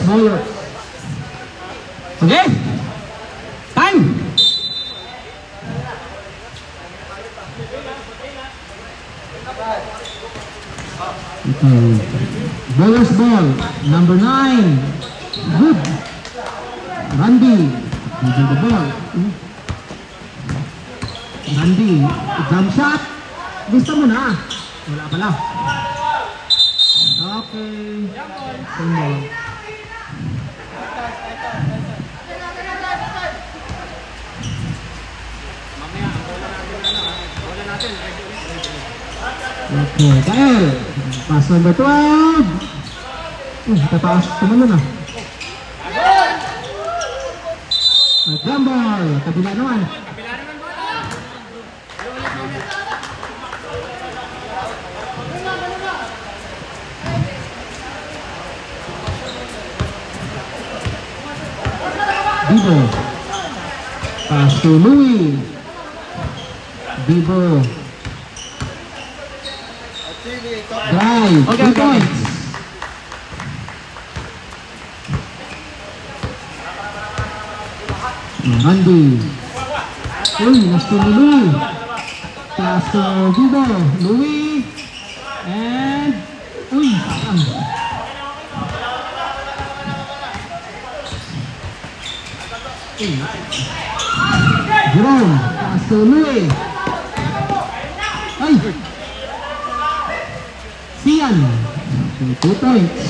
ballers. Okay. Time. Okay. Ballers ball. Number 9. Good. Randy. Using the ball. Randy. Jump shot. Gusto mo na. Wala pala. Okay. Tingnan. Okay, Kael. Pass number 12. Tataas tumalo na. Jumble. Kabila naman. Bibo. Pass to Louis. Bibo. Drive. 2 points. Randy. Uy, gusto ni Louis. Pass to Bibo. Louis. And uy, sayang. Jerome, pass to Louis. Ay! Sian. 2 points.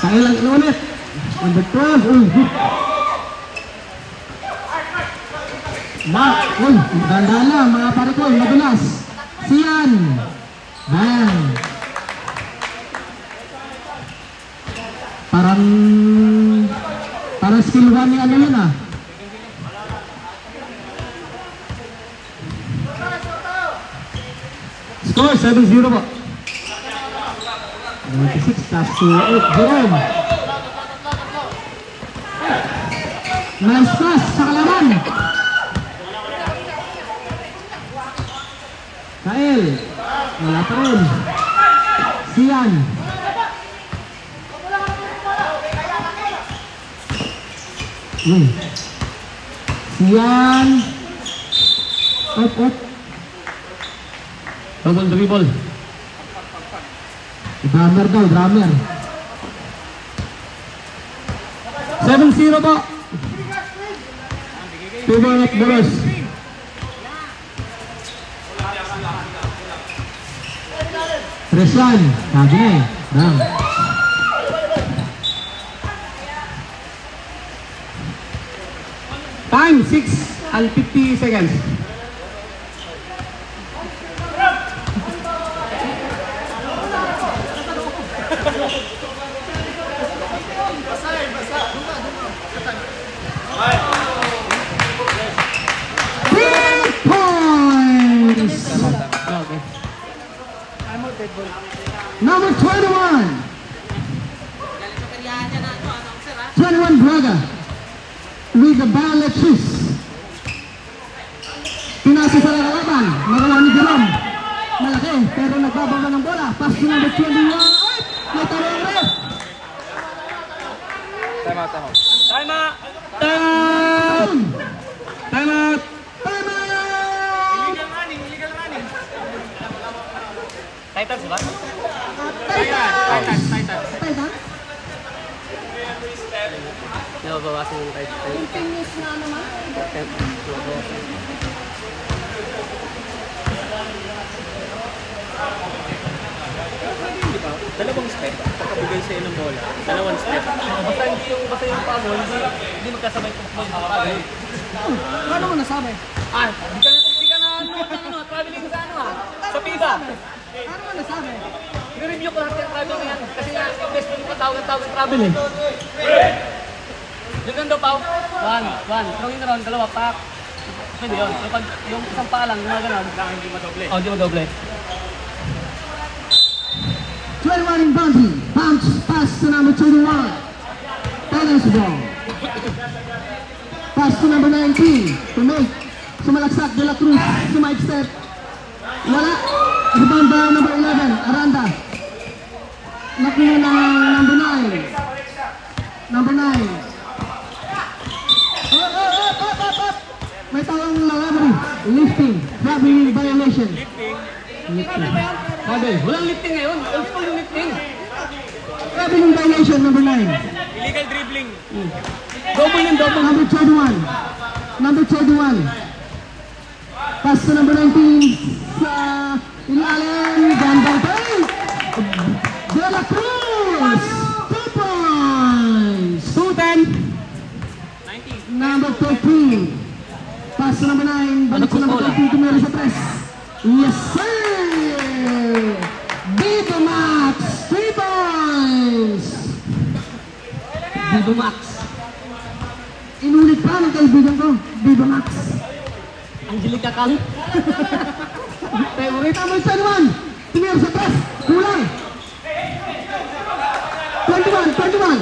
Kaya lang ulit. Number 12. Uy, ganda lang mga pare ko, madulas. Sian. Bang. Parang skill 1 ni ano yun ah. Score 7-0 po. 96 plus 2, Jerome. Nice pass sa kalaban. Kael. Wala pa rin. Sian. Sian. Up. Double dribble. Drummer daw, drummer. 7-0 po. 2 minute bonus. Presan, sabi na eh. Bang. Time 6 and 50 seconds. Number 21. 21 Braga with the violet shoes. Pinasa sa lalaban. Nagawa ni Jerome. Malaki pero nagbababa ng bola. Pass to number 21. May talo ang ref. Time out. Time out. Titans ba? Titans. Nababawasan yung Titans. Continuous na naman. Dalawang step, pagkabigay sa'yo ng bola. Dalawang step. Basta yung pagod, hindi magkasabay kung pagod. Paano mo nasabi? Hindi ka na traveling sa sa PIBA. Paano mo nasabi? I-review ko lahat yung travel yan. Kasi nga, best mo yung patawag travel eh. Yung ganda pa, 1. Throwing around, 2, pack. Pwede yun. Yung isang paa lang, mga gano'n. Hindi madoble. Oo, hindi madoble. 2 21 in boundary. Bounce pass to number 21. Tennis ball. Pass to number 19. To make. Sumalaksak De La Cruz. Sumide step. Wala. Rebound by number 11. Aranda. Nakuha ng number 9. Number 9. Up. May tawang lalabari. Lifting. Grabbing violation. Lifting? Sabi, walang lifting ngayon. Old school yung lifting. Grabbing violation, number 9. Illegal dribbling. Double yung double. Number 31. Number 31. Pass to number 19. Sa ilalim. Ganda tayo. De La Cruz. 2 points. 2-10. 90. Number 13. Pass to number 9. Balik sa number 13. Tumira sa press. Yes, sir! Vivo Max! 3 points! Vivo Max. Inulit pa ng kaibigan ko. Vivo Max. Angelica Cal. Favorite number 21. Tumira sa press. Kulang. 21.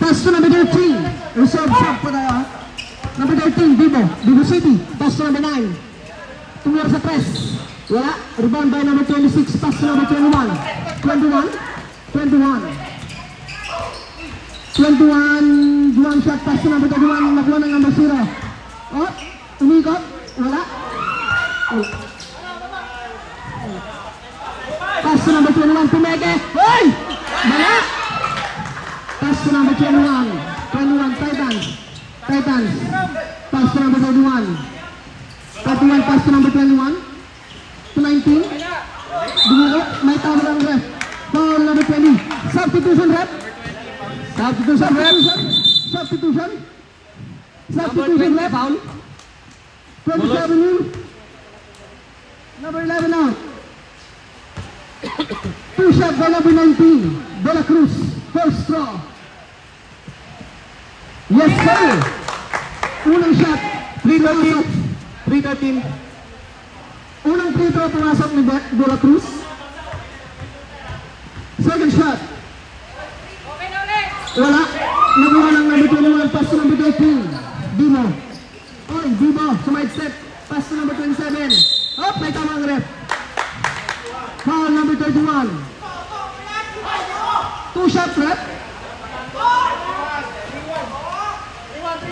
Pass to number 13. Reserve sub pa tayo. Number 13, Vivo City. Pass to number 9. Tumira sa press. Wala. Rebound by number 26. Pass to number 21. 21. Juan shot. Pass to number 31. Nakuha ng number 0. Oh, umikot. Wala. Pass to number 21. Pumeke. Hoy! Wala. Pass to number 21. Titans. Pass to number 31. 31 pass to number 21. To 19. Dumuro. May tawag ang ref. Foul number 20. Substitution ref. Substitution ref. Foul. 27 in. Number 11 out. 2 shot by number 19. De La Cruz. First straw. Yes, sir. Unang shot. 3-13. Unang free throw pumasok ni De La Cruz. Second shot. Wala. Nakuha ng number 21. Pass to number 13. Vivo. Sumide step. Pass to number 27. Oh, may tamang ref. Foul number 31. 2 shot ref.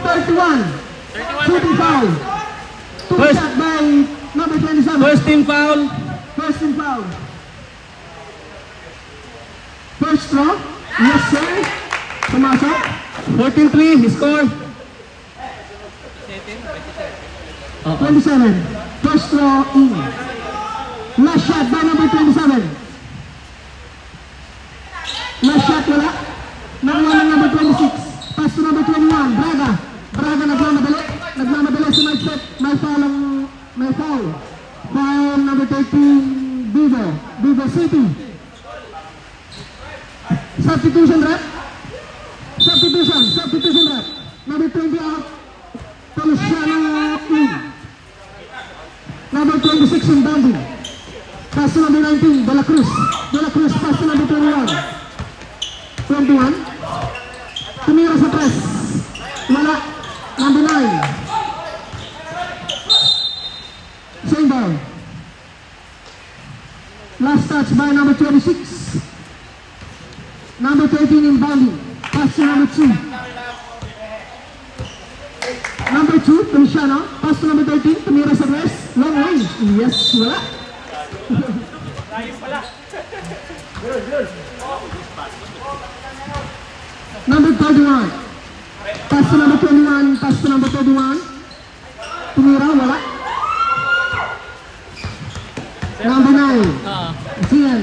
31. Shooting foul. 2 shot by number 27. First team foul. First throw. Yes, sir. Pumasok. 14-3. Score. 27. First throw in. Last shot by number 27. Last shot wala. Nakuha ng number 26. Pass to number 21. Braga nagmamadali sa my set. May foul. Foul number 13. Vivo City. Substitution rep. Number 20 out. Feliciano in. Number 26 in bounding. Pass to number 19. De La Cruz. Pass to number 21. Tumira sa press. Wala. Number 9. Same ball. Last touch by number 26. Number 13 in bounding. Pass to number 2. Number 2, Feliciano. Pass to number 13. Tumira sa press. Long range. Yes, wala. Number 31. Pass to number 21. Pass to number 31. Tumira, wala. Number 9. Zian.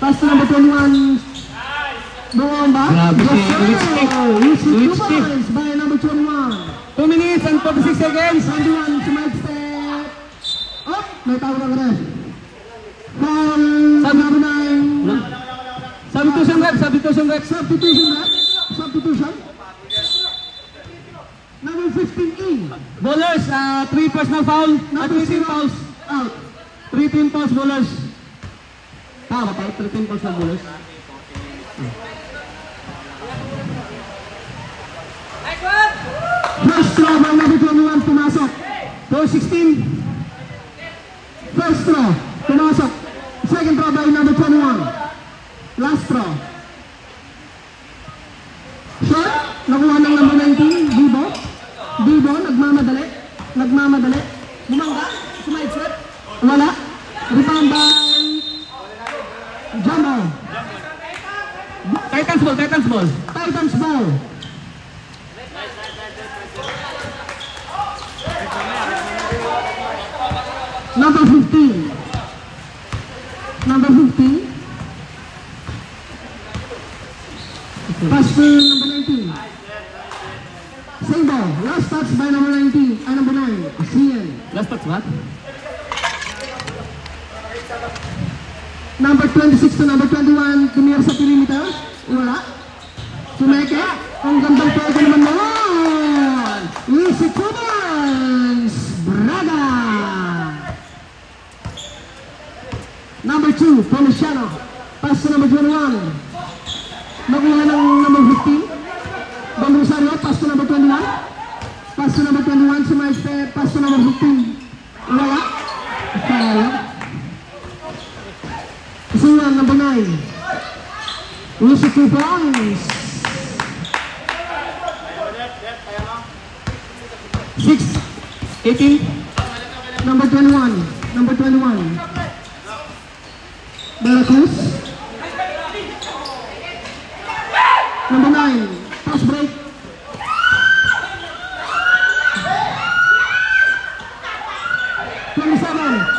Pass to number 21. Bomba. Yes, sir. By number 21. 2 minutes and 46 seconds. 21. Sumide step. Oh, may tawag ang ref. Foul. Number 9. Substitution rep. Substitution. Number 15 in. Bowlers, 3 personal foul. 3 team fouls. Out. 3 team fouls, bowlers. Tama pa, 13 points na bonus. First throw by number 21, pumasok. 4-16. First throw, pumasok. Second throw by number 21. Last throw. Shot, nakuha ng number 19, Bibo. Bibo, nagmamadali. Bumangga, sumaidset. Wala. Rebound by Jumbo. Titans ball. Number 15. Pass to number 19. Same ball. Last touch by number 19 and number 9. Asian. Last touch what? Number 26 to number 21. Tumira sa perimeter. Wala. Sumeke. Ang gandang pwede naman naman. Easy Cubans. Braga. Number 2. Feliciano. Pass to number 21. Nakuha ng number 15. Bang Rosario. Pass to number 21. Pass to number 21. Sumaite. Pass to number 15. Wala. Wala. Isiwan, number 9. Easy 2 points. 6-18. Number 21. De La Cruz. Number 9. Pass break.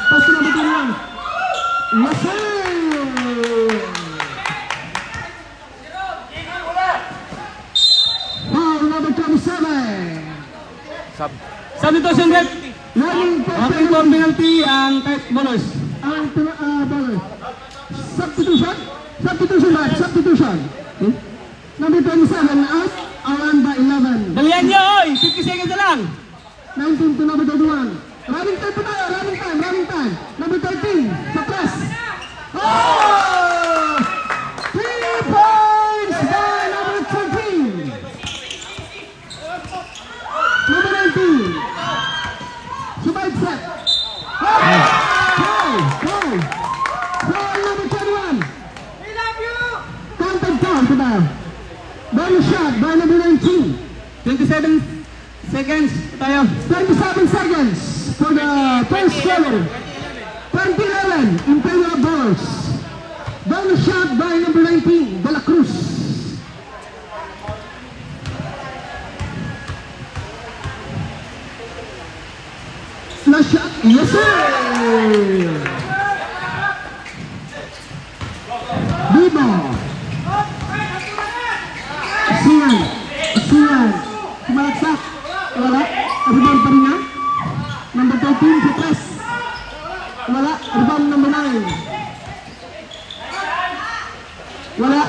Pass to number 21. Yes, sir. Foul number 27. Substitution red. Okay, for penalty ang type bonus. Ang bonus. Substitution. Number 27 out. Around by 11. Dalihan nyo, oy! 50 seconds na lang. 19 to number 31. Running time pa tayo, running time. Number 13, sa press. Oh! 3 points by number 13. Number 19. Subay set. Foul number 21. We love you! Contact foul pa tayo. Bonus shot by number 19. 27 seconds tayo. 27 seconds for the first quarter. 2011 Imperial Bulls. Bonus shot by number 19, De La Cruz. Flash shot, yes sir! Bibo. Asian. Kumalaksak. Wala. Rebound pa rin niya. Number 13 sa press. Wala. Rebound number 9. Wala.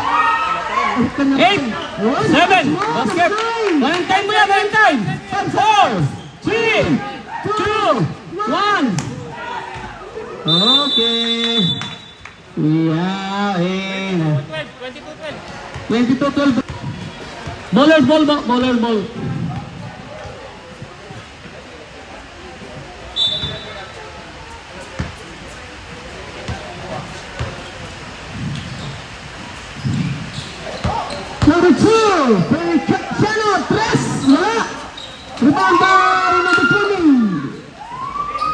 8, 7, basket. Valentine mo yan, Valentine. 4, 3, 2, 1. Okay. Yeah, 22-12. Bowler's ball. Number 2, Feliciano, 3, wala. Rebound by number 20.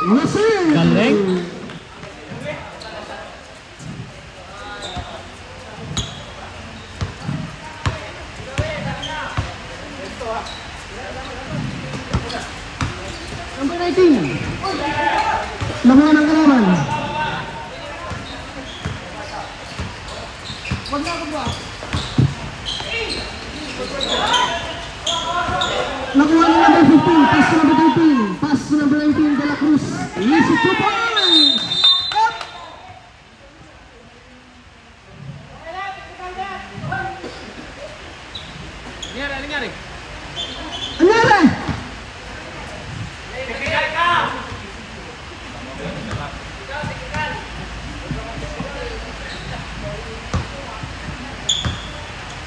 Yes sir. Galing. Number 19. Nakuha ng kalaban. Wag na ako ba? Nakuha ng number 15. Pass to number 13. Pass to number 19, De La Cruz. Easy 2 points. Nangyari. Anyari?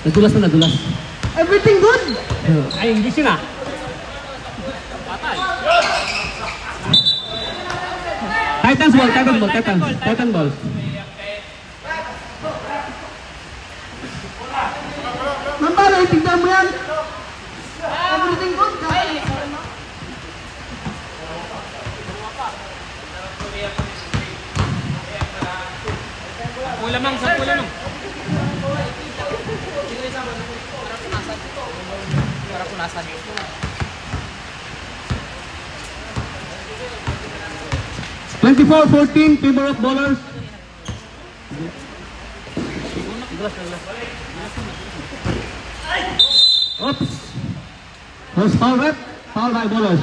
Nadulas na nadulas. Everything good? Ay, hindi siya na. Patay. Titans ball, Titans ball, Titan ball. Mambala, tingnan mo yan. Everything good? Lamang sa lamang. Para punasan. 24-14, favor of bowlers. Oops. Was foul rep, foul by bowlers.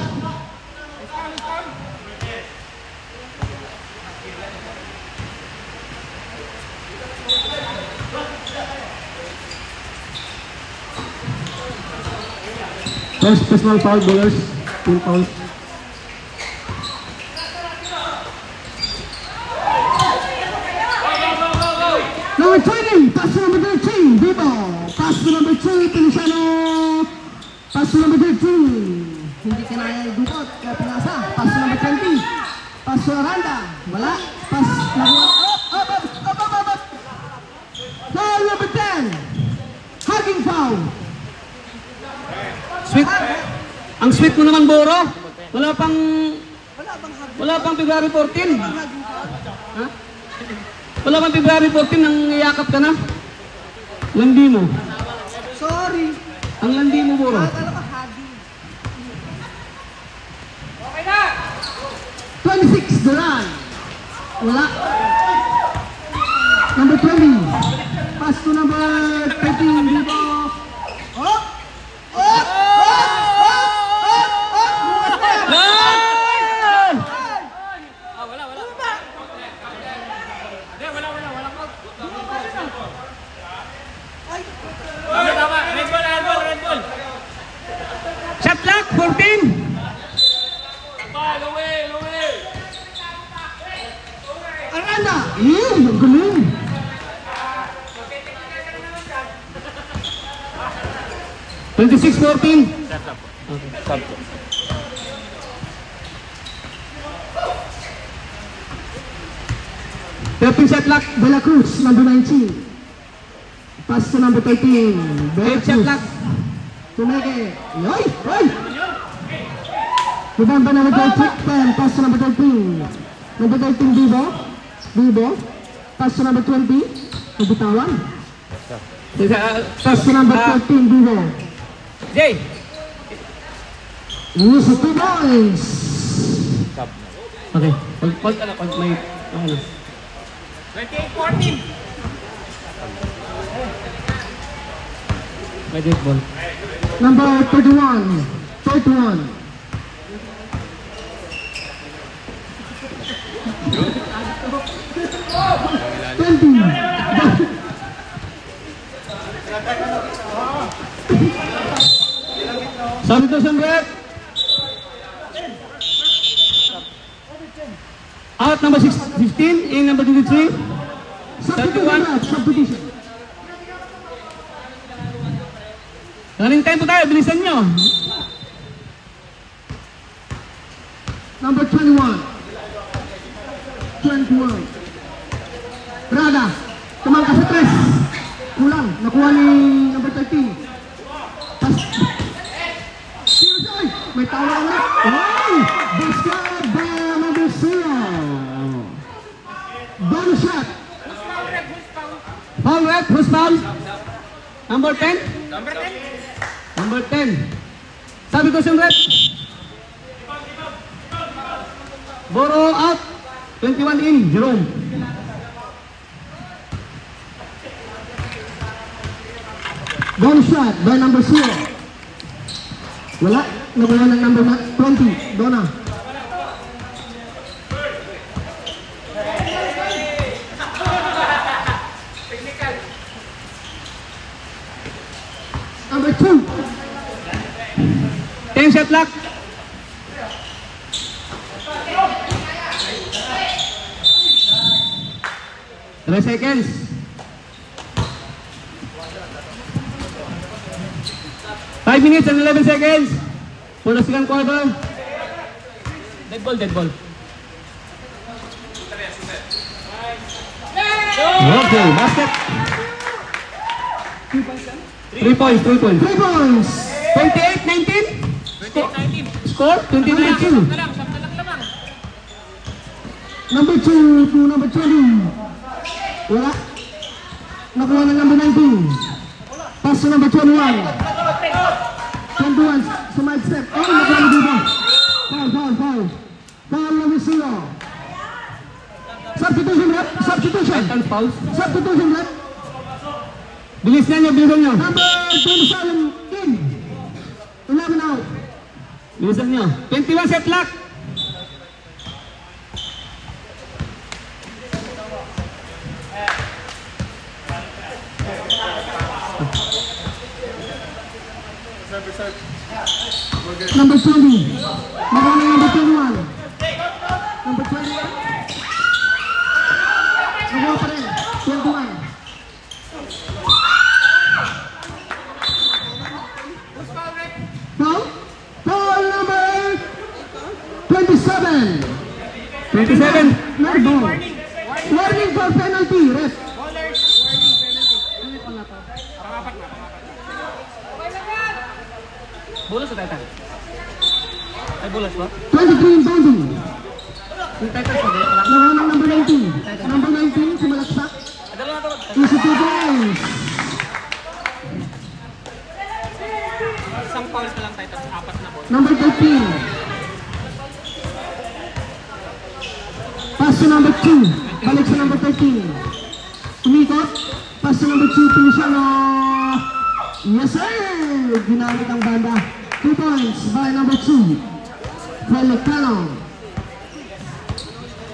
First personal foul bowlers, 2 fouls. Number 20, pass to number 13, Vivo. Pass to number 2, Feliciano. Pass to number 13. Hindi kinaya yung dukot, kaya pinasa. Pass to number 20. Pass to Aranda. Wala. Pass nakuha. Up. Foul number 10. Hugging foul. Sweet. Ang sweet mo naman, Boro. Wala pang February 14. Ha? Wala pang February 14 nang iyakap ka na. Landi mo. Sorry. Ang landi mo, Boro. Akala ka hugging. Okay na. 26, Duran. Wala. Number 20. Pass to number 13, Vivo. Red ball. Shot clock, 14. Luwi. Aranda. Ang galing. $26-14. Stop. Shot clock. De La Cruz, number 19. Pass to number 13. De La 8 shot Cruz. clock. Tumeke. Yoy! Remember number 10, pass to number 13. Number 13, Vivo. Pass to number 20. Nabitawan. Pass to number 13, Vivo. Jay. Use 2 points. Okay. Pag may ano. 28-14. May dead ball. Number 31. 31. Substitution break. Out number 15 in number 23. 31. Substitution. Running time po tayo, bilisan nyo. Number 21. Braga. Tumangka sa 3. Kulang. Nakuha ni number 13. Pas. Seriously. May tawa na. Ay! Basket by number 0. Bonus shot. Foul rep, who's foul? Number 10? Number 10. Number 10. Substitution rep. Boro out. 21 in, Jerome. Bonus shot by number 0. Wala. Nakuha ng number 20. Donna. Number 2. 10 shot clock. Seconds. 5 minutes and 11 seconds for the second quarter. Dead ball, dead ball. Okay, basket. 3 points, 3 points. 3 points. 28-19. 28-19. Score, 28-19. Sakto lang lamang. Number 2 to number 20. Wala. Nakuha ng number 19. Pass to number 21. 21, sumide step. Oh, nakuha na dito. Foul. Foul number 0. Substitution rep. Titan fouls. Substitution rep. Bilisan nyo. Number 27 in. 11 out. Bilisan nyo. 21 set lock. Number 20. Nakuha ng number 21. Number 21. Nakuha pa rin. 21. Foul? Foul number 27. 27. No ball. Warning for penalty. Ref. Bolas sa Titan. Ay, bolas ba? 23 inbounding. Yung Titan sa dala pala. Nakuha ng number 19. Number 19, si Malaksak. Dala na to. Easy 2 points. Isang fouls na lang Titan. 4 na ball. Number 13. Pass to number 2. Balik sa number 13. Umikot. Pass to number 2. Feliciano. Yes sir! Ginamit ang banda. 2 points by number 2. Pelicano.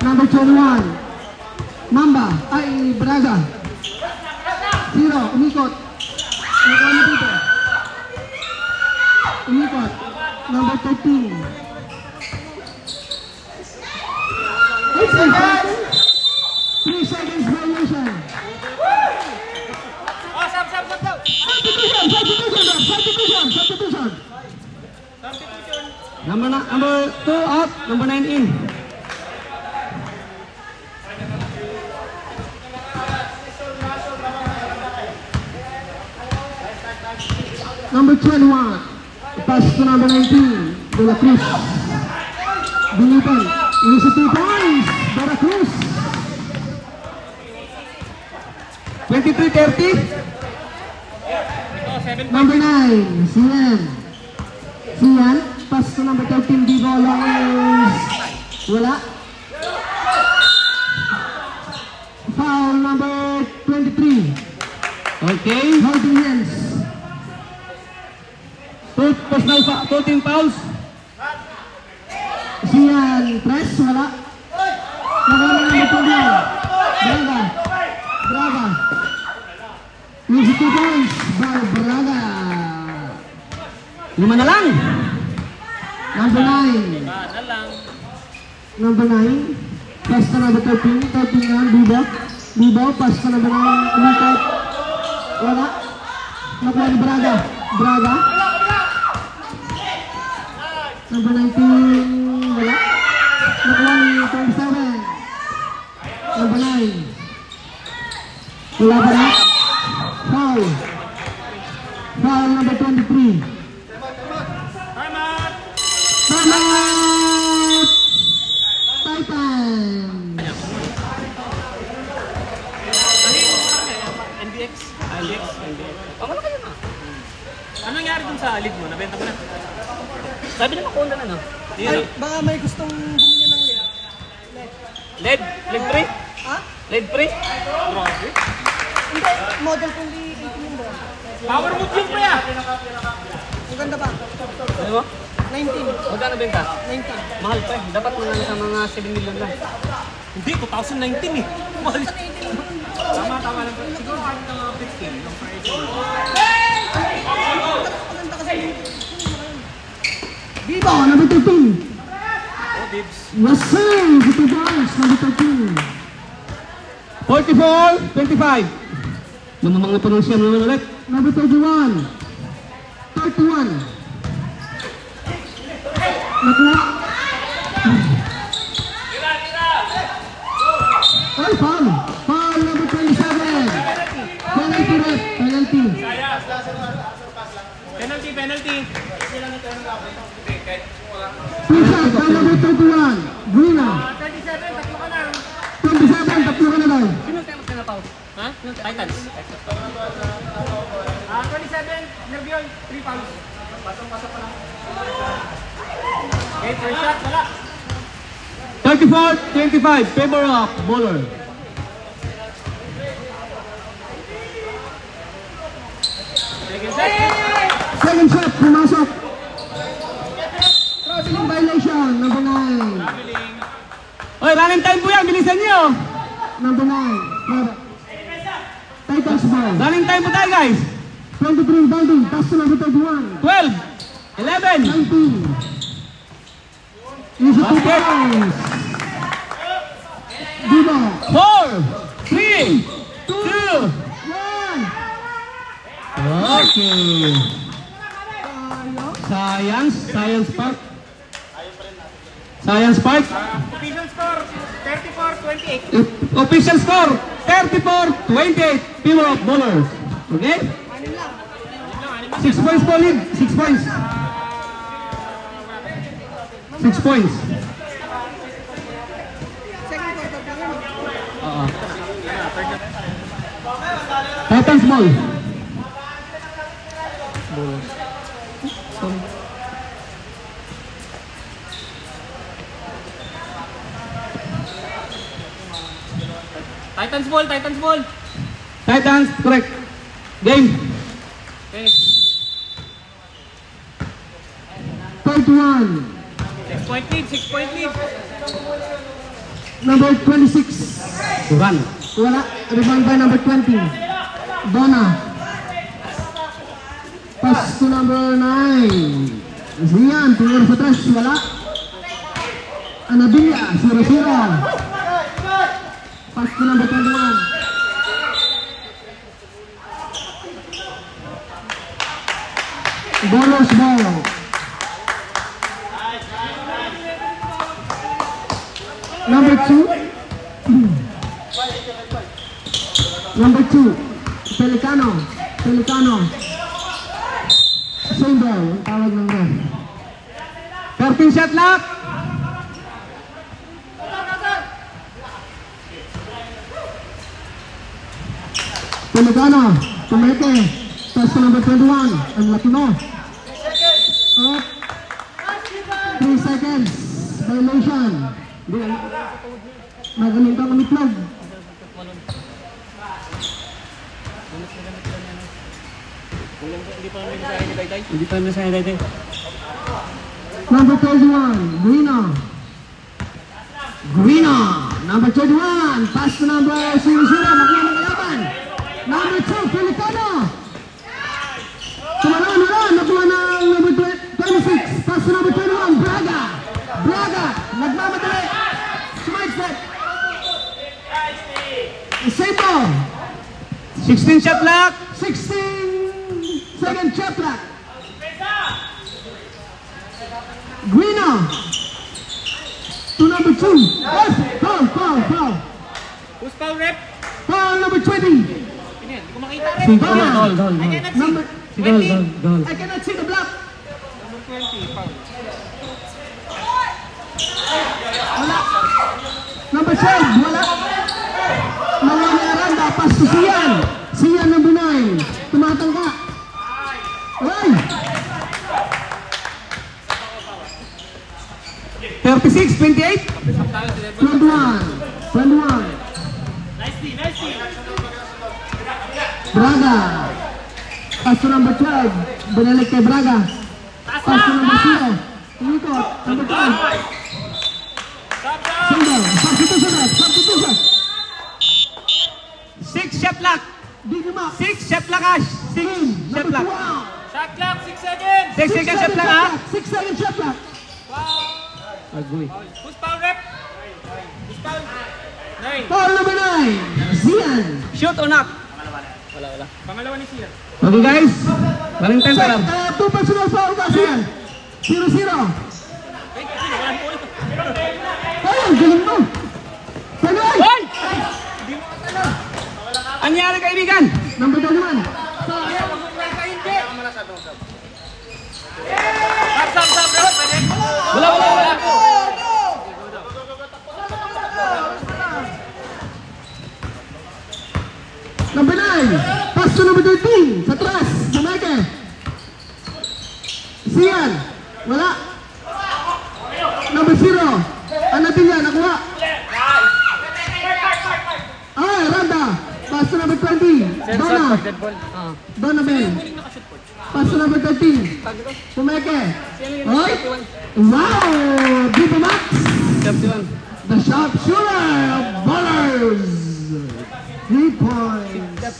Number 21. Mamba. Ay, Braga. 0. Umikot. Umikot na dito. Umikot. Number 13. 3 seconds violation. Oh, sab daw. Substitution. Number 2 out. Number 9 in. Number 21. Pass to number 19. De La Cruz. Binitan. Easy 2 points. De La Cruz. 23-30. Number 9. Sian. Pass to number 13. Di bola is wala. Foul number 23. Okay. Holding hands. 14 fouls. Sian press wala. Nakuha ng number 21. Braga. Easy 2 points by Braga. 5 na lang. Number 9. Na lang. Number 9. Pass to number 13. 13 yan. Bibo. Pass to number 9. Umikot. Wala. Nakuha ni Braga. Number 19. Wala. Nakuha ni 27. Number 9. Wala ba na? Foul. Foul number 23. Time out. Titan. NBX. Ako na kayo na. Ano nangyari dun sa league mo? Nabenta mo na? Sabi naman kung na no? Ay, baka may gustong bumili ng LED. LED? LED free? Ha? LED free? Grabe. Hindi, model kung di 18 yung bro. Power move yun pre ah! Ang ganda ba? Ano mo? 19. Magkano benta? 19. Mahal pa eh. Dapat mga sa mga 7 million lang. Hindi, 2019 eh. Mahal. Tama lang. Siguro kahit ng mga 15 ng price. Maganda kasi. Bibo, number 13. Oh, Bibs. Yes sir, Bibo Boys, number 13. 44-25. Namamang na pa ng siyam naman ulit. Number 31. 31. Nakuha. Ay, foul. Foul number 27. Penalty rep. Penalty. Penalty. Two shot. Foul number 31. Bruna. 37, tatlo ka lang. 27. Tatlo ka na lang. Sino tayo magkana-pause? Ha? Titans. 27, Nervion, 3 fouls. Pasok pa lang. Okay, first shot, wala. 34-25, favor of bowler. Second shot. Second shot. Pumasok. Traveling violation. Number 9. Traveling. Oy, running time po yan, bilisan niyo. Number 9. Titans ball. Running time po tayo, guys. 23 diving. Pass to number 31. 12, 11, 19. Use it 2 points. Diba? 4, 3, 2, 1. okay. Science part. Science part. Official score, 34-28. Official score, 34-28, favor of bowlers. Okay? 6 points po lead. 6 points. 6 points. Second quarter pa rin. Oo. Titans ball. Titans ball. Titans, correct. Game. Okay. 31. 6-point lead. Number 26. Run. Wala. Rebound by number 20. Donna. Pass to number 9. Zian. Tingnan sa trash. Wala. Anabilia. 0-0. Pass to number 21. Bolos ball. Number 2. Number 2. Pelicano. Same ball. Ang tawag ng ref. 13 shot lock. Pelicano. Tumete. Pass to number 21. Ang laki mo. Up. 3 seconds. Violation. Magaling ka umitlog. Hindi pa naman sa dito. Number 31. Guino. Number 31. Pass to number 0-0. Makuha ng kalaban. Number 2. Pelicano. Tumalon. Nakuha ng number 26. Pass to number 21. Braga. Nagmamadali. Smart set. Same ball. 16 shot lock. 16 second shot clock. Guino. To number 2. Foul. Who's foul rep? Foul number 20. Hindi ko makita rep. Si Foul. Gol. I cannot see. Number Si Gol. I cannot see the block. Number 20, foul. Wala. Number 12. Wala. Nawala ni Aranda. Pass to Sian number 9. Tumatangka. Ay! 36-28. 21. Nicely. Braga. Pass to number 12. Binalik kay Braga. Pass to number 0. Umikot. Number 12. Single. Substitution. 6 shot lock. Big him up. 6 shot lock, Ash. 6 shot Number lock. 12. Shot clock, 6 seconds. 6 second shot lock, ha? 6 second shot clock. Agree. Who's foul rep? Who's foul? 9. Foul number 9. Zian. Shoot or not? Pangalawa ni Sia. Okay, guys. Running 10 para. Two personal foul kasi yan. 0-0. Ay, ang galing mo. Panoy! Hoy! Anyari kaibigan? Number 21. Wala. Number 9. Pass to number 13. Sa atras. Jamaica. Sian. Wala. Number 0. Anadilla. Nakuha. Ay, Randa. Pass to number 20. Donna. Donna Bell. Pass to number 13. Jamaica. Ay. Wow. Diva Max. The sharpshooter of Ballers. 3 points.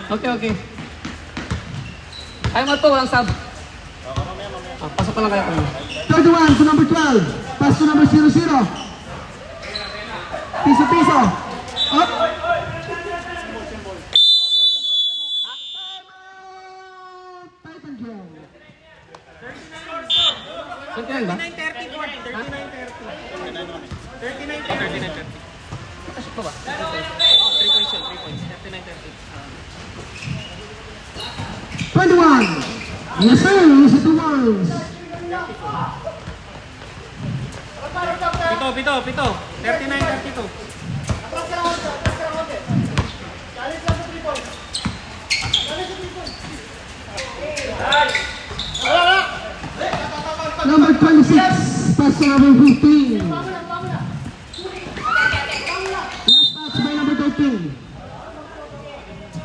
Okay. Time out po, walang sub. Pasok pa lang kayo. 31 to number 12. Pass to number 00. Piso. Up. Titan Joe. 29 ba? 39-30. Pasok pa ba? 3 points yun, 3 points. 39-30. 21. Yes sir, easy to ones. Pito. 39-32. Number 26. Pass to number 15. Last touch by number 13.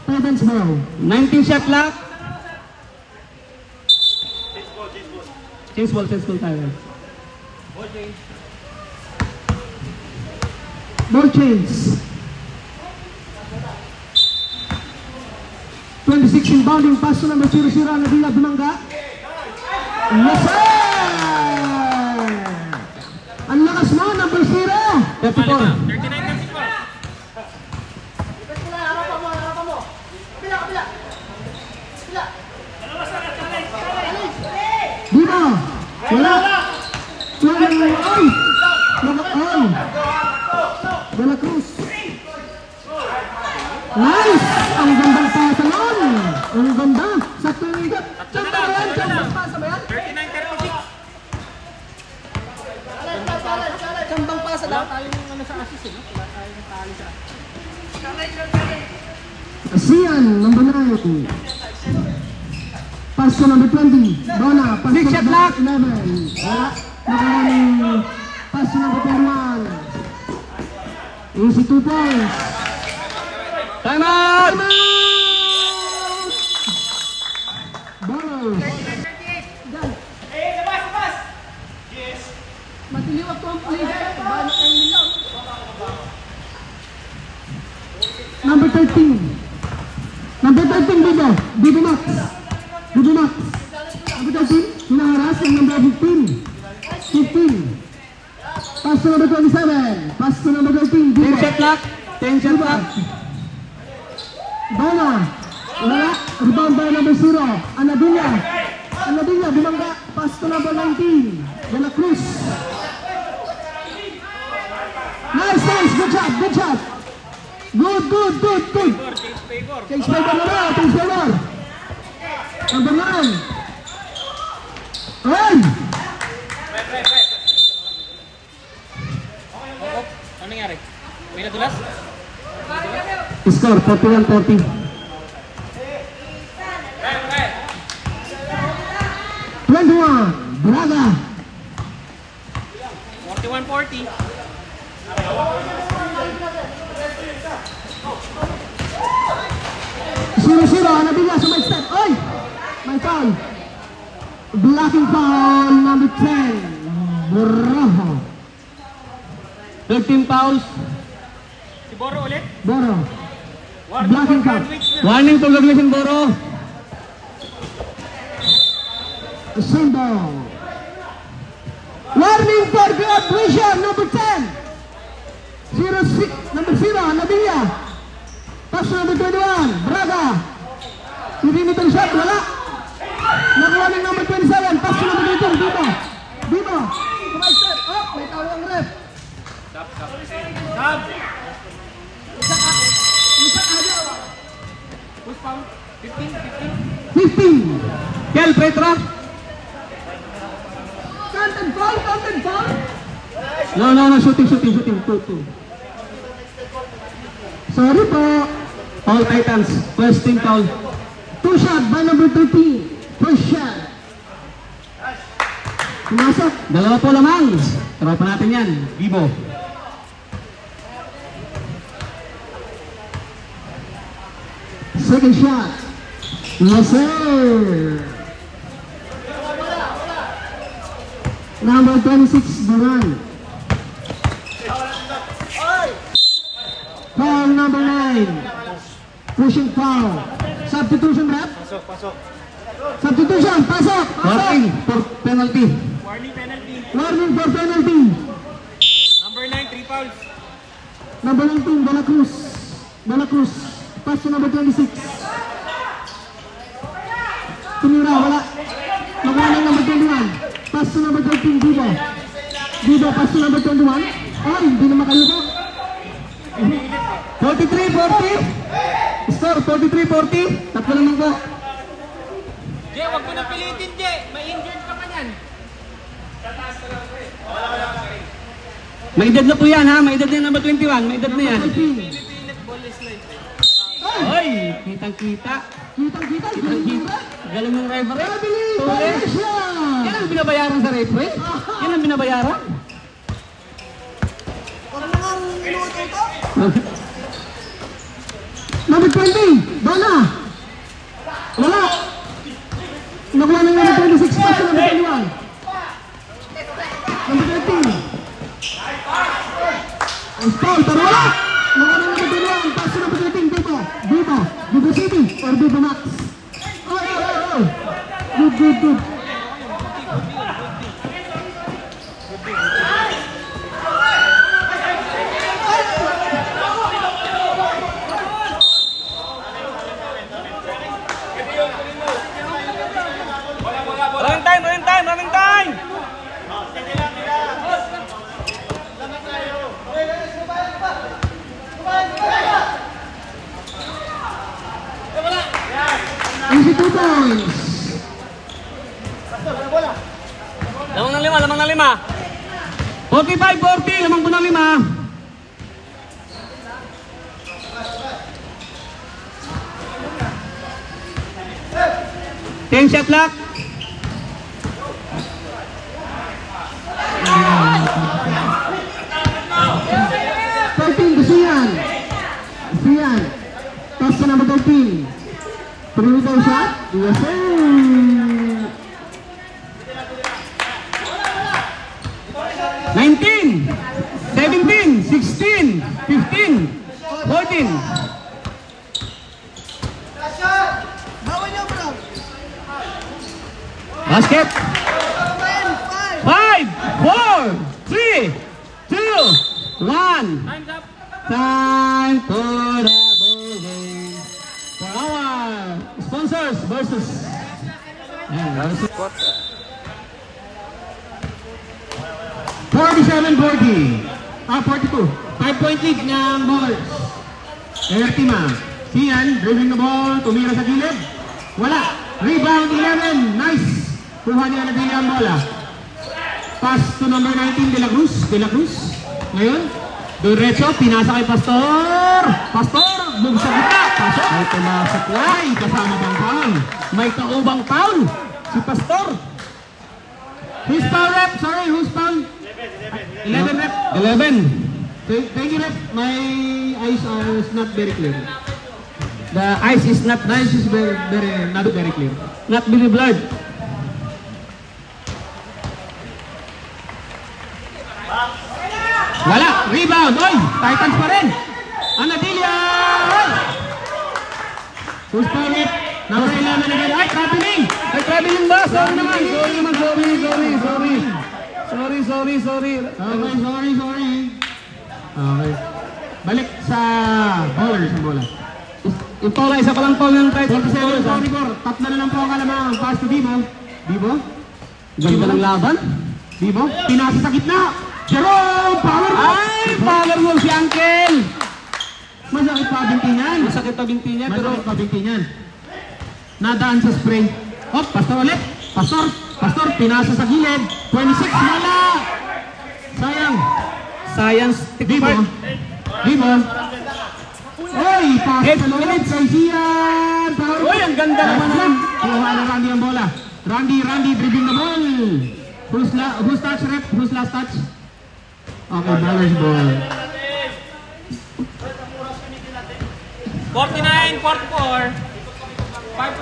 Titans ball. 19 shot clock. Change ball tayo. Ball change. 26 inbounding pass to number 00. Nadila Dumanga. Yes sir! Ang lakas mo, number 0. 34. 39-34. Dito. Wala. Ay! De La Cruz. Nice! Ang gandang pasa nun. Ang ganda. Sakto yung igat. Chambang ba yan? Chambang pasa ba yan? 39-36. Kambang pasa daw. Tayo yung ano sa assist eh, no? Wala tayo ng tali sa Sian, number 9. Pass to number 20. Donna, pass to number 11. Wala. Nakarani. Pass to number 21. Easy 2 points. Time out! Ballers. Matiliwag ko ang play. Banak kayo nila. Number 13. Number 13 dito. Dito Max. Number 13. Hinaharas ang number 15. Pass to number 27. Pass to number 13. 10 shot clock. 10 shot clock. Donna. Wala. Rebound by number 0. Anadilla, Dumanga. Pass to number 19. De La Cruz. Nice. Good shot. Good. Change favor na ba? Change favor. Number 9. Ay! Ano nangyari? May nadulas? Score 41-40. 21. Braga. 41-40. 0-0. Anabila sa may step. Ay! May foul. Blocking foul number 10. Borrojo. 13 fouls. Si Boro ulit? Boro. Warning Blocking for foul. Grandwich na. Warning for Gagmission Boro. Sendo. Warning for graduation number 10. 06. Number 0. Anabila. Pass number 21. Braga. 3 meter shot. Wala. Nakuha ng number 27. Pass to number 18. Dito. Dito. Right step. Oh, may tawang ref. Stop. Isa ayaw. Push pound. 15. 15. Kel, Petra. Counted foul. No, shooting. 2. Sorry po. All Titans. First team foul. 2 shot by number 13. First shot. Pumasok. Dalawa po lamang. Tropa natin yan. Bibo. Second shot. Yes, sir. Number 26, Duran. Foul number 9. Pushing foul. Substitution, rep. Pasok. Substitution, pasok. Warning for penalty. Warning penalty. Warning for penalty. Number 9, 3 fouls. Number 19, De La Cruz. Pass to number 26. Tumira, wala. Nakuha ng number 21. Pass to number 13, Dibo, pass to number 21. Ay, hindi na makayuko. 43-40. Score 43-40. Tatlo naman po. Jay, wag mo na pilitin, Jay. May injured ka pa yan. May edad na po yan ha. May edad na yan number 21. May edad na yan. Pinipilit, ball is light. Oy, kitang-kita. Kitang-kita. Galing ng referee. Family Tuloy. violation. Yan ang binabayaran sa referee. Yan ang binabayaran. Wala na nga minuto ito. Number 20, Donna. Wala. Nakuha ng number 26, pass to number 21. Number 13. Ang foul, pero wala. Nakuha ng number 21, pass to number 13, Bibo City, or Bibo Max. Oh. Good. Running time! Easy 2 points. Lamang ng lima. 45-40. Lamang po ng 5. Ten shot clock. Sian. Pass to number 13. Perimeter shot. Yes, sir. 19, 17, 16, 15, 14. Bawa niyo, bro. Basket. 5. 5, 4, 3, 2, 1. Time's up. Time for the ball game. For our sponsors versus. Ayan, versus. 47-40. 42. 5-point lead ng Ballers. Ertima. Sian, dribbling the ball. Tumira sa gilid. Wala. Rebound 11. Nice. Kuha niya na ang bola. Pass to number 19, De La Cruz. Ngayon, diretso, pinasa kay Pastor. Move sa gitna. Pasok. May tumasok lang. Kasama bang foul? May kaubang foul. Si Pastor. Who's foul, rep? Sorry, who's foul? 11 rep. 11. Thank you, rep. My eyes are not very clear. The eyes is not not very clear. Not very blurred. Wala. Rebound. Oy, Titans pa rin. Anadilla. Who's foul, rep? Number 11 again. Ay, traveling. Ba? Sorry naman. Sorry. Okay. Balik sa Ballers ang bola. Yung Paula, isa pa lang Paul ng 47, 44. Tatlo na lang po ang kalamangan. Pass to Bibo. Bibo. Ganda ng laban. Bibo. Pinasa sa gitna. Jerome! Power move! Ay! Power move si Uncle! Masakit pa binti niyan. Masakit pa binti niya, pero Masakit pa binti niyan. Nadaan sa spray. Hop, pastor ulit. Pastor. Pastor, pinasa sa gilid. 26, wala! Sayang. science Bibo. Bibo. Oy, pass sa loob kay Gian. Uy, ang ganda naman nun. Kuha na Randy ang bola. Randy dribbling the ball. Who's touch, rep? Who's last touch? Okay, baller's ball. 49, 44. 5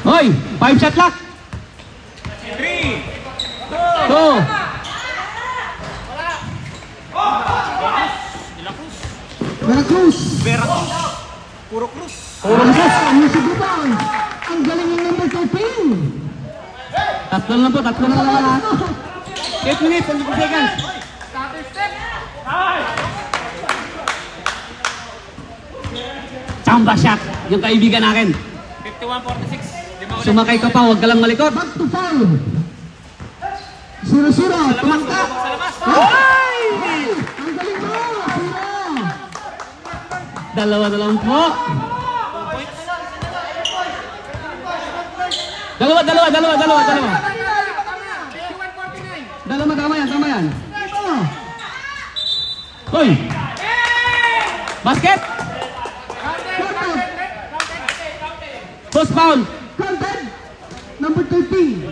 Hoy, 5 shot lock. 3, 2. Veracruz. Veracruz. Puro Cruz. Yes, ang Musiguban. Ang galing ng number 13. Tatlo na lang po, tatlo na lang lahat. 8 minutes, 20 seconds. Chamba shot, yung kaibigan natin. 51-46. Sumakay ka pa, huwag ka lang malikot. Back to foul. 0-0. Tumangka. Ay! Ang galing mo. 0. Dalawa na lang po. Dalawa. Dalawa, tama yan. Hoy! Basket! Post foul! Counted. Number 13.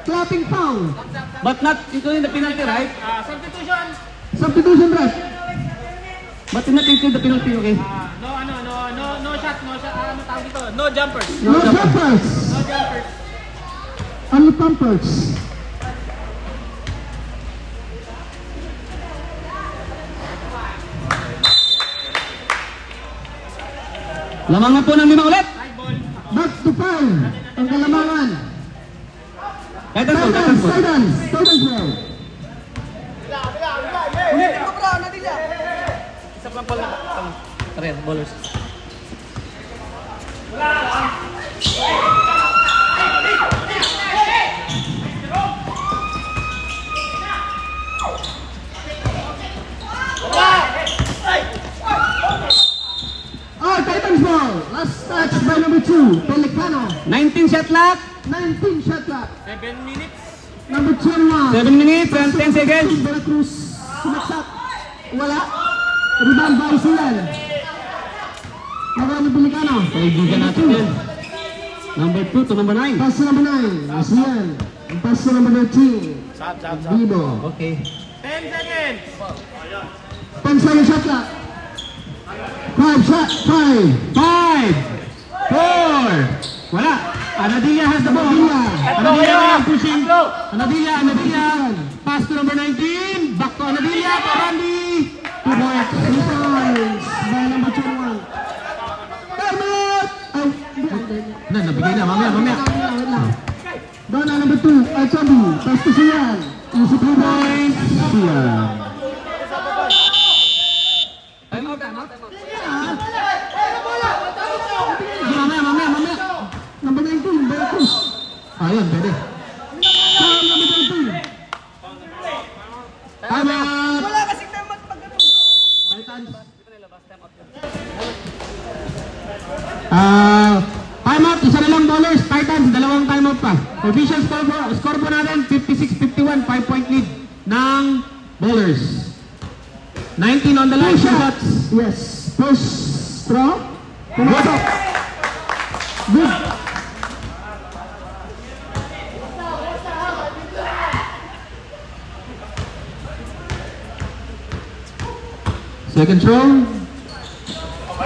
Clapping foul. But not including the penalty, right? Substitution ref. But not including the penalty, okay? No shot, ano tawag dito? No jumpers. No jumpers. Only pumpers. Lamangan po ng 5 ulit! Back to foul. Ang kalamangan. Titans ball. Titans ball. Ulitin mo bro, Nadila. Isa pa lang pala. Pareha, ballers. Titans ball. Last touch by number 2. Pelicano. 19 shot clock. 19 shot clock. 7 minutes. Number 21. 7 minutes and 10 seconds. Veracruz. Sumaksak. Wala. Rebound by Silan. Nagano Pelicano. Kaibigan natin yan. Number 2 to number 9. Pass to number 9. Silan. Pass to number 13. Bibo. Okay. 10 seconds. 10 second shot clock. 5 shot. 5. 5, 4, wala. Anadilla has the ball. Anadilla pushing. Anadilla. Pass to number 19. Back to Anadilla. To Randy. 2 points. 2 points by number 21. Termot! Ay, Nabigay na. Mamaya. Doon na number 2. Ay, Chabi. Pass to Sian. Easy 2 points. Siyan. Mamaya. Number 19. Veracruz. Ayun, pwede. Foul number 19. Time out. Wala kasing naman pag ganun bro. Time out. Isa na lang ballers. Titans. Dalawang time out pa. Official score po natin. 56-51. 5-point lead ng ballers. 19 on the line. 2 shots. Yes. First straw. Pumasok. Good. Second throw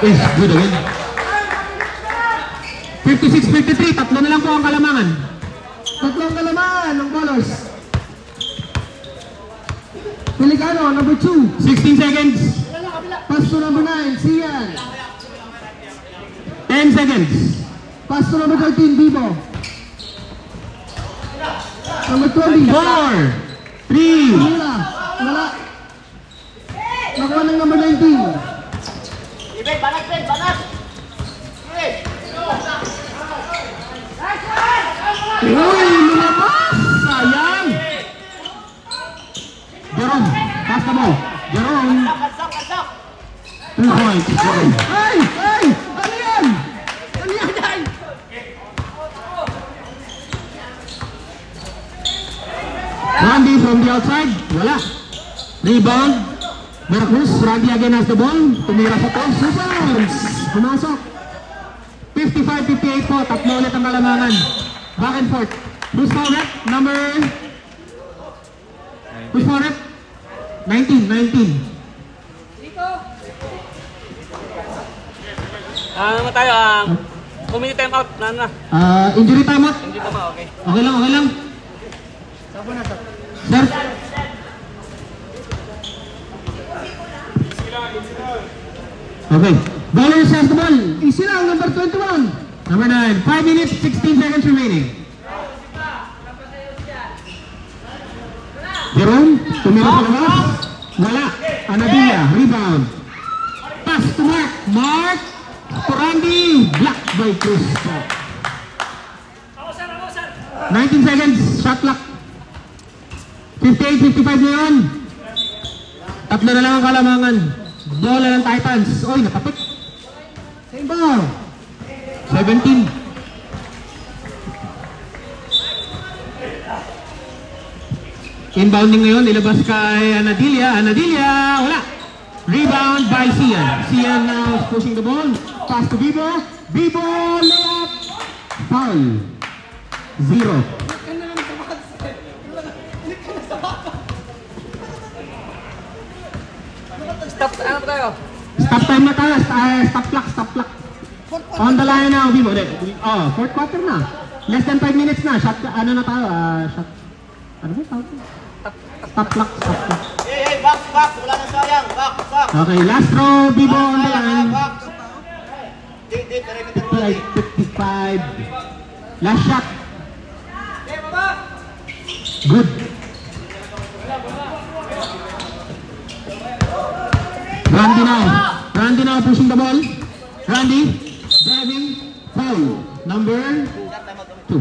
is good again. 56-53, tatlo na lang po ang kalamangan. Tatlong kalaman ng ballers. Pelicano, number 2. 16 seconds. Pass to number 9. Sian. 10 seconds. Pass to number 13. Bibo. Number 20. 4, 3, Wala. points. Ay! Ano yan? Ano yan? Randy from the outside. Wala. Rebound. Marcus. Randy again has the ball. Tumira sa post. Susunod! Pumasok. 55-58 po. Tatlo ulit ang kalamangan. Back and forth. Who's for rep? Number... Who's for rep? 19. Ano tayo? Community time out. Ano na? Injury time out. Hindi pa ba? Okay. Okay lang. Sir? Okay. Ballers has the ball. Easy lang, number 21. Number 9. 5 minutes, 16 seconds remaining. Jerome, tumira sa labas. Wala. Anadilla, rebound. Pass to Mark. Mark to Randy. Blocked by Chris. 19 seconds, shot clock. 58-55 na yun. Tatlo na lang ang kalamangan. Bola ng Titans. Oy, natapit. Same ball. 17. Inbounding ngayon, ilabas kay Anadilla. Anadilla, wala. Rebound by Sian. Sian now is pushing the ball. Pass to Bibo. Bibo, layup. Foul. 0. Stop. Ano tayo? Stop time na tayo. Stop clock. On the line now, Bibo. Fourth quarter na. Less than 5 minutes na. Shot, ano na tayo? Shot. Ano ba tawag? Stop clock. Hey, box. Wala na sayang. Box. Okay, last throw, Bibo on the line. Box. 55. Last shot. Good. Randy now pushing the ball. Randy driving, foul. Number 2.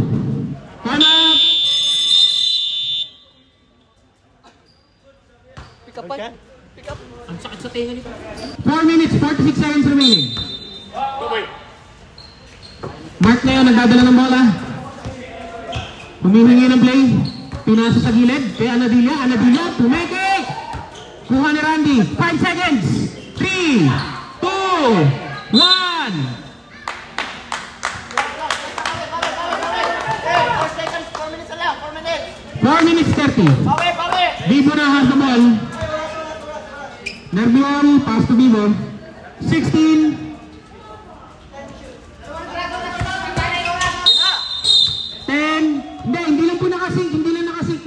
Time up. Pick up. Ang sakit sa tenga nito. 4 minutes, 46 seconds remaining. Mark na yun, nagdadala ng bola. Humihingi ng play. Pinasa sa gilid. Kaya Anadilla, tumeke. Kuha ni Randy. 5 seconds. 3, 2, 1. 4 minutes 30. Bibo na has the ball. Nervion, pass to Bibo. 16. 10. Hindi lang po nakasync.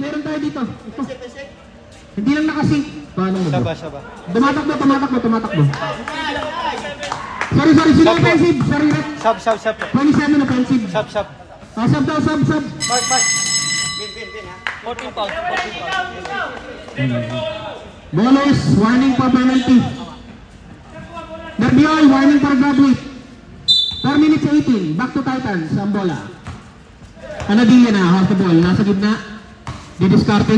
Meron tayo dito. Ito. Hindi lang nakasync. Paano mo? Saba. Tumatakbo. Sorry. Sino offensive? Sorry, Rep. Sub. 27 offensive. Sub. Sub daw. Mark. Bin, ha? 14 pounds. Ballers, warning for penalty. Nerviol, warning for graduate. 4 minutes 18. Back to Titans. Ang bola. Anadilla na, half the ball. Nasa gitna. Didiskarte.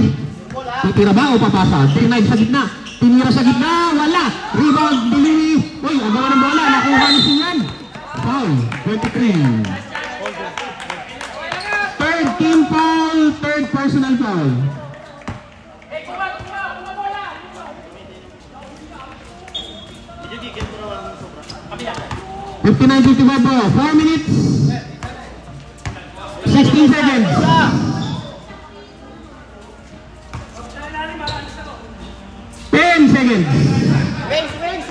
Titira ba o papasa? Denied sa gitna. Tinira sa gitna. Wala. Rebound. Delivery. Uy, agawa ng bola. Nakuha ni Sian. Foul. 23. Third team foul. Third personal foul. 59-55 po. 4 minutes. 16 seconds. 10 seconds.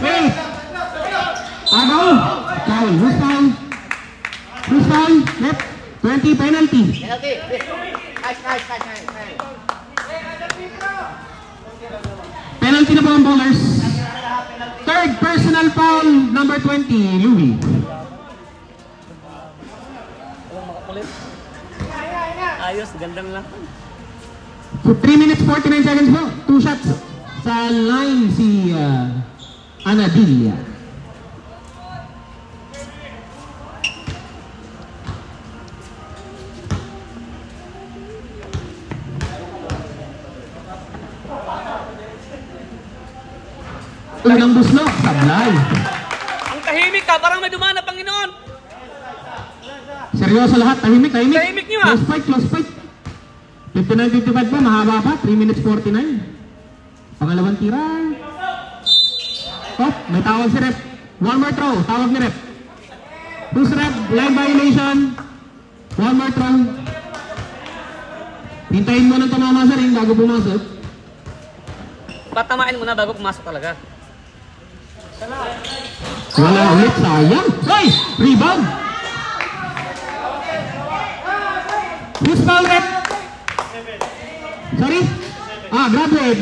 Wait. Agaw. Foul. Who's foul? Yep. 20 penalty. Nice. Penalty na po ang bowlers. Third personal foul, number 20, Louis. Ayos, ganda na lang. So 3 minutes 49 seconds po. 2 shots sa line si Anadilla. Unang buslok, sablay. Tahimik ka, parang may dumana, Panginoon. Seryoso lahat, tahimik. Tahimik niyo, ah. Close fight. 59-55 pa, mahaba pa, 3 minutes 49. Pangalawang tira. Oh, may tawag si ref. One more throw, tawag ni ref. Who's ref? Line violation. One more throw. Hintayin mo ng tumama sa ring bago pumasok. Patamain mo na bago pumasok talaga. Wala ulit, sayang. Hey! Rebound! Who's foul ref? Sorry? Graduate!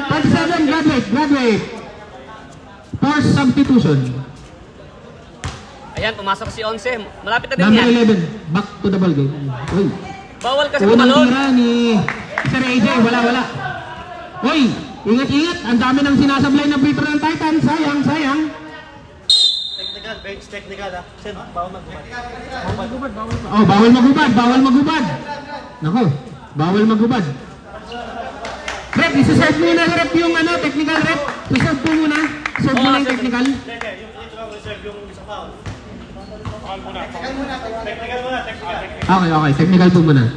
27, graduate. Force substitution. Ayan, pumasok si 11. Malapit na din Number yan. 11, back to the ball game. Uy. Bawal kasi Unang tumalon. tira ni Sir AJ, wala. Uy, ingat. Ang dami ng sinasablay na free throw ng Titans. Sayang. Technical, bench technical ha. Sen, bawal magubad. Oh, bawal magubad. Nako, bawal magubad. Rep, isa-serve muna rep yung technical rep. Isa-serve po muna. Serve muna yung technical. Okay, technical po muna.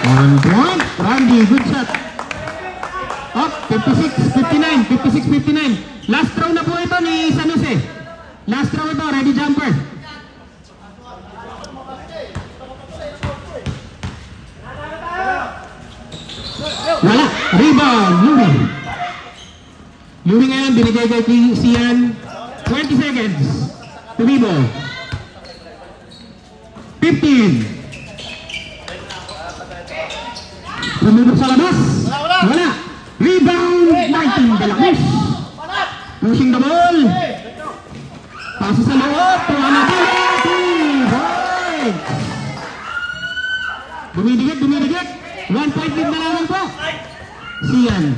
One point, Randy, good shot. Oh, 56-59. Last throw na po ito ni San Jose. Last throw ito, ready jumper. Wala, rebound, Louie ngayon, binigay kay Sian. 20 seconds to rebound. 15. Pumulog sa labas. Wala. Rebound, Martin De La Cruz. Pushing the ball. Pasa sa loob. Tuwa na pala. 2 points. Dumidikit. 1 point lead na lamang po. Sian.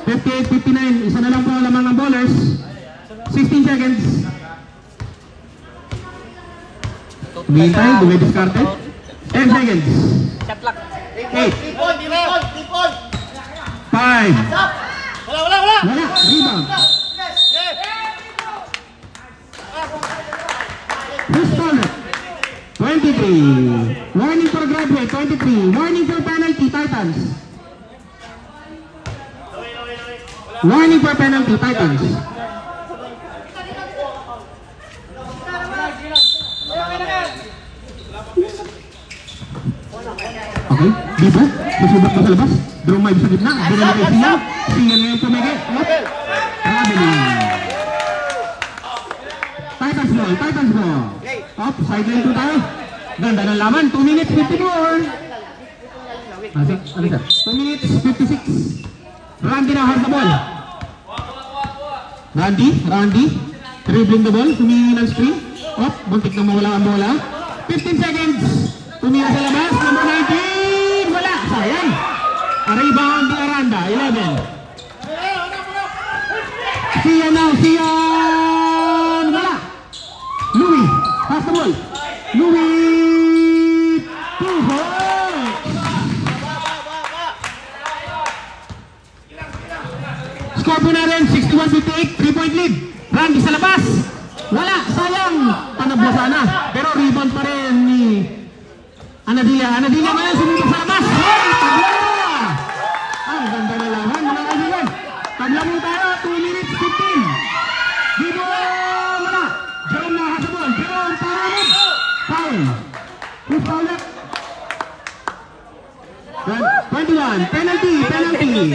58-59. Isa na lang po lamang ng bowlers. 16 seconds. Bintay, dumidiscarded. 10 seconds. Shot clock. 8. 5. Wala. Rebound. Who's corner? 23. Warning for graduate. 23. Warning for penalty. Titans. Warning for penalty. Titans. Okay, dito. Susubok mo sa labas. Draw may sa gitna. Binalik kay Sian. Sian ngayon tumigil. Traveling. Titans ball. Up, sideline 2 tayo. Ganda ng laman. 2 minutes 54. Ano sir? 2 minutes 56. Randy na hard the ball. Randy. Dribbling the ball. Humingi ng screen. Up, buntik na mawala ang bola. 15 seconds. Tumira sa labas. Number 19. Wala. Sayang. Rebound di Aranda. 11. Sian now. Wala. Louie. Pass the ball. Louie. 2 points. Score po na rin. 61-58. 3-point lead. Randy sa labas. Wala. Sayang. Panabla sana. Pero rebound pa rin ni Anadilla ngayon sumibig sa labas. Tabla! Ang ganda na laban mga kaibigan. Tabla mo tayo. 2 minutes 15. Dito wala. Jerome na sa ball. Jerome paramit. Foul. Who's foul up? 21. Penalty.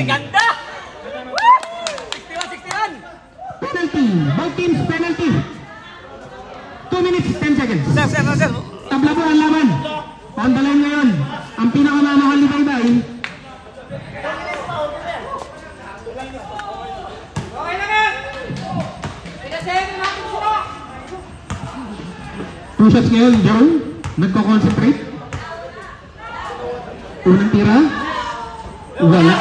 Ganda! 61. Penalty. Both teams penalty. 2 minutes 10 seconds. Sir. Tabla po ang laban. On the line ngayon, ang pinakamamahal ni Baybay. Two shots ngayon, Jerome. Nagko-concentrate. Unang tira. Wala.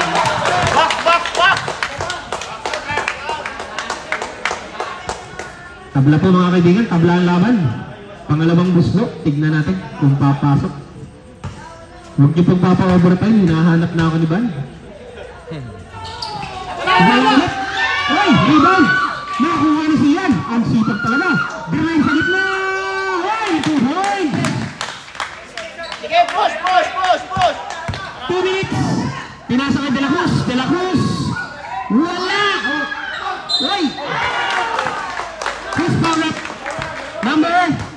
Back. Tabla po mga kaibigan, tabla ang laban. Pangalawang buslo, tignan natin kung papasok. Huwag niyo pong papa-overtime, hinahanap na ako ni Van. Ay, rebound! Nakuha ni Sian. Ang sipag talaga. Drive sa gitna! Ay, 2 points! Sige, push! 2 minutes! Pinasa kay De La Cruz! Wala! Ay! Chris Paul rep. Number 9.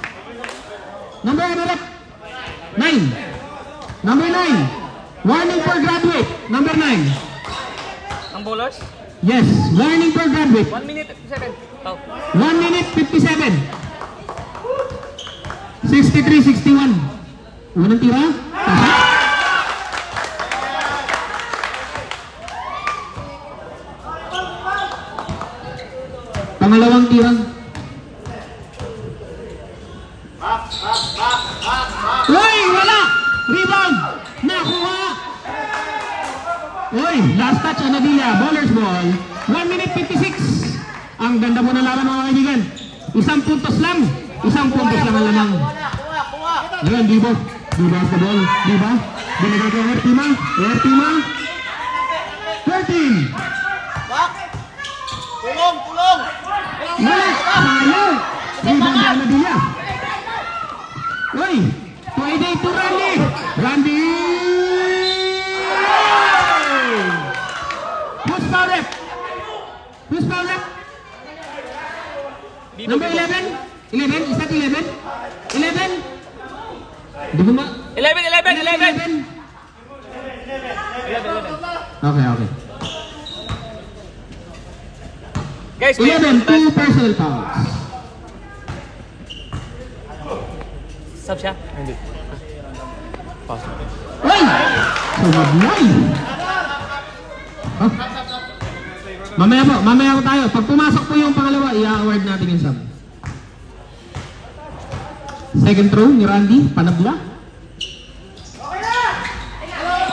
Number 9. Warning for graduate. Number 9. Ang bowlers? Yes, warning for graduate. 1 minute 57. Oh. 1 minute 57. 63-61. Unang tira. Pasok. Pangalawang tira. Uy, wala! Rebound! Nakuha! Uy, last touch, Anadilla. Bowler's ball. 1 minute 56. Ang ganda mo na laban, mga kaibigan. Isang puntos lang ang lamang. Ngayon, Dibo has the ball. Diba? Binigay ko Ertima. 13. Tulong! Wala! Sayang! Rebound na Anadilla. Uy! 28 to Randy! Who's foul rep? Number 11? 11? Is that 11? 11? Di ba ma? 11. Okay. Guys, 11, 2 personal fouls. Sub siya? Hindi. Pause. Uy! Sumablay! Huh? Mamaya po tayo. Pag pumasok po yung pangalawa, i-award natin yung sub. Second throw ni Randy, panabla.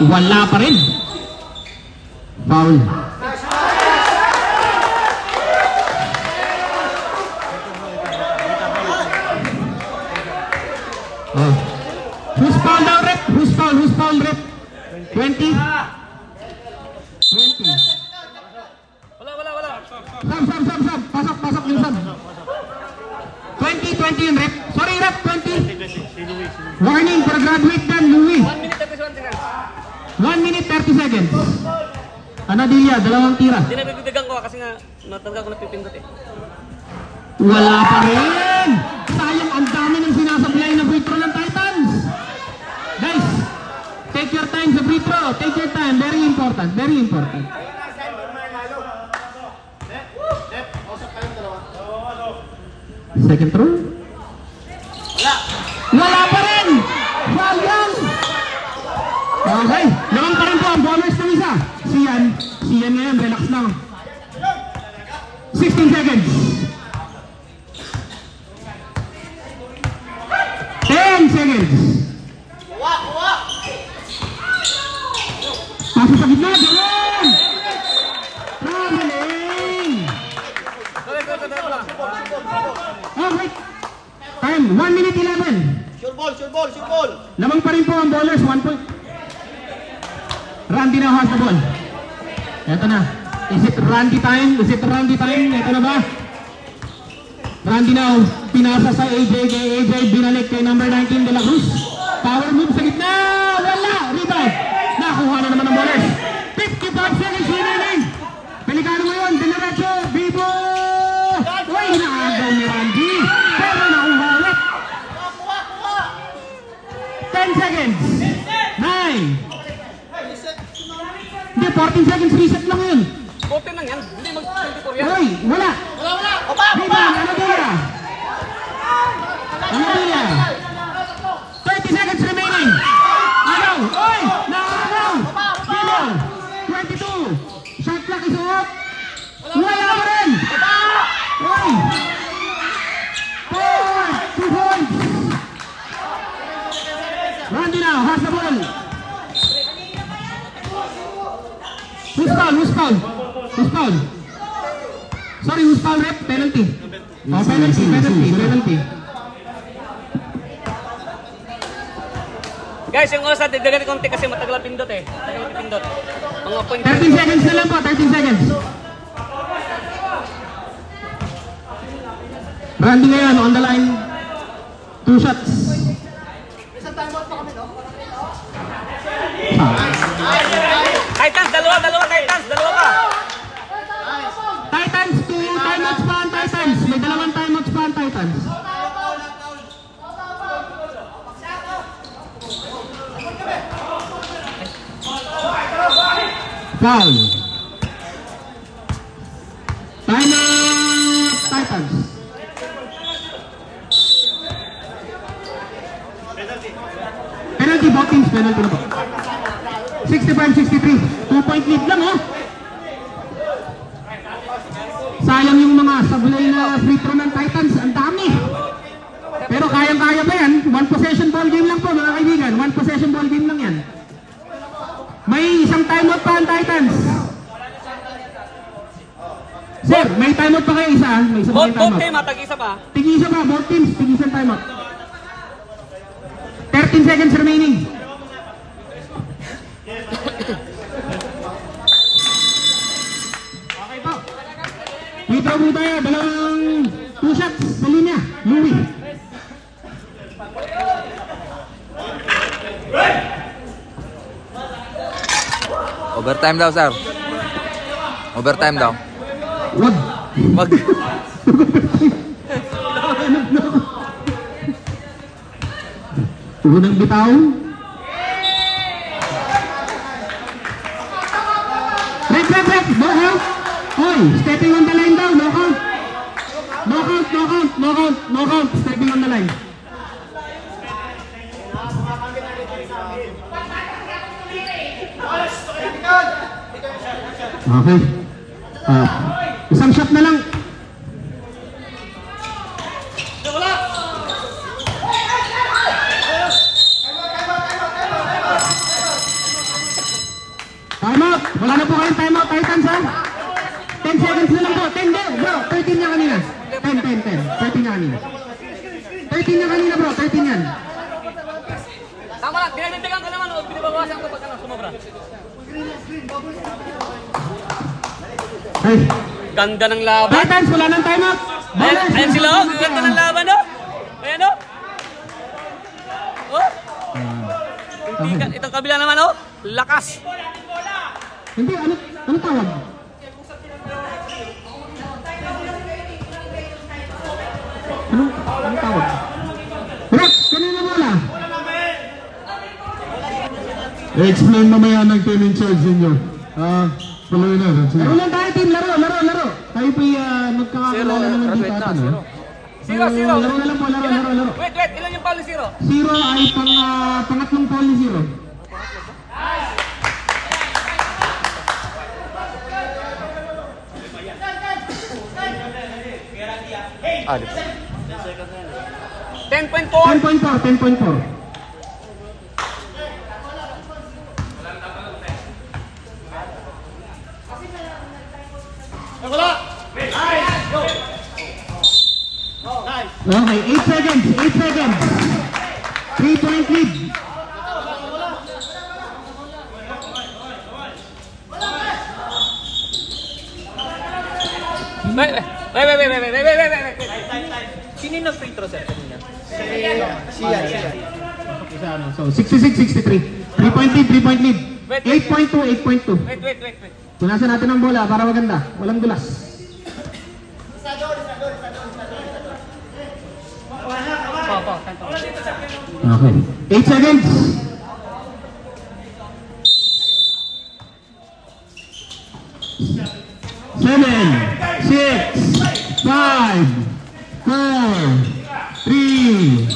Wala pa rin. Foul. Oh. Who's foul daw, rep? Who's foul, rep? 20? 20. Wala. Sub. Pasok yung sub. 20 yung rep. Sorry, rep, 20. Warning for graduate dan, Louis. 1 minute 31 seconds. 1 minute 30 seconds. Anadilla, dalawang tira. Hindi na bibigyan ko kasi nga natanggal ko na pipindot eh. Wala pa rin. Sayang, ang dami ng sinasablay na free throw ng Titans. Guys, take your time sa free throw. Take your time. Very important. Second throw. Wala pa rin. Sayang. Okay. Naman pa rin po ang bowlers ng isa. Siyan ngayon. Relax lang. 16 seconds. 10 seconds. Pasok sa gitna. Gawin! Traveling! Oh, wait. Time. 1 minute 11. Sure ball! Lamang pa rin po ang bowlers. 1 point. Randy now has the ball. Eto na. Is it Randy time? Eto na ba? Randy now, pinasa sa AJ, binalik kay number 19 De La Cruz. Power move sa gitna, wala! Rebound! Nakuha na naman ang bowlers. 55 seconds remaining. Pelikano mo yun, Dinerecho, Bibo! Uy, naagaw ni Randy. Pero nakuha ulit. 10 seconds. 9. Hindi, 14 seconds reset lang yun. 14 lang yan. Hindi mag-24 yan. Uy, wala! Rebound, Anadilla. 30 seconds remaining. Agaw! Uy! Nakagaw! Bibo! 22. Shot clock is off. Wala pa rin! Uy! 2 points. Randy now has the ball. Who's foul? Sorry, who's foul, rep? Penalty. Oh, penalty. Guys, yung oras natin, dagat konti kasi matagal ang pindot eh. Matagal ang pindot. Mga point. 13 seconds na lang po, 13 seconds. Randy ngayon, on the line. 2 shots. Titans, dalawa Titans, dalawa pa. Titans, 2 timeouts pa ang Titans. May dalawang timeouts pa ang Titans. Foul. Timeout Titans. Penalty, both teams, penalty na po. 65-63. 2-point lead lang, oh. Sayang yung mga sablay na free throw ng Titans. Ang dami. Pero kayang-kaya ba yan? 1 possession ball game lang po, mga kaibigan. 1 possession ball game lang yan. May isang timeout pa ang Titans. Sir, may timeout pa kayo isa? May isa pa kayo timeout? Both team, tag-isa pa. Tig-isa pa, both teams, tig-isang timeout. 13 seconds remaining. Okay po. Withdraw po tayo, dalawang 2 shots sa linya. Louie. Overtime daw, sir. Overtime daw. Wag. Wag. Unang bitaw. Rep. No count. Hoy, stepping on the line daw. No count. No count. Stepping on the line. Okay. Isang shot na lang. Timeout. Wala na po kayong timeout, Titans, ha? 10 seconds na lang po. 10 din, bro. 13 niya kanina. 10. 13 niya kanina. 13 niya kanina, bro. 13 yan. Tama lang, dinagdagan ko naman. Binabawasan ko pagka sumobra. Ay. Ganda ng laban. Titans, wala nang timeout. Ayan sila, oh. Ganda ng laban, oh. Ayan, oh. Oh. Itong kabila naman, oh. Lakas. Hindi, ano tawag? Ano tawag? Rep, kanina bola. I-explain mamaya ng team in charge ninyo. Tuloy na. Laro lang tayo, team. Laro. Tayo po'y nagkakakalala naman dito atin, no? Zero. Laro na lang po, laro. Wait, ilan yung foul ni Zero? Zero ay pangatlong foul ni Zero. Ah, 10.4. 10.4. Okay, 8 seconds. 3-point lead. Wait. Sino yung free throw, sir? So, 66-63. 3-point lead. 8.2. Wait. Punasan natin ang bola para maganda. Walang dulas. Okay. 8 seconds. 7, 6, 5, 4, 3,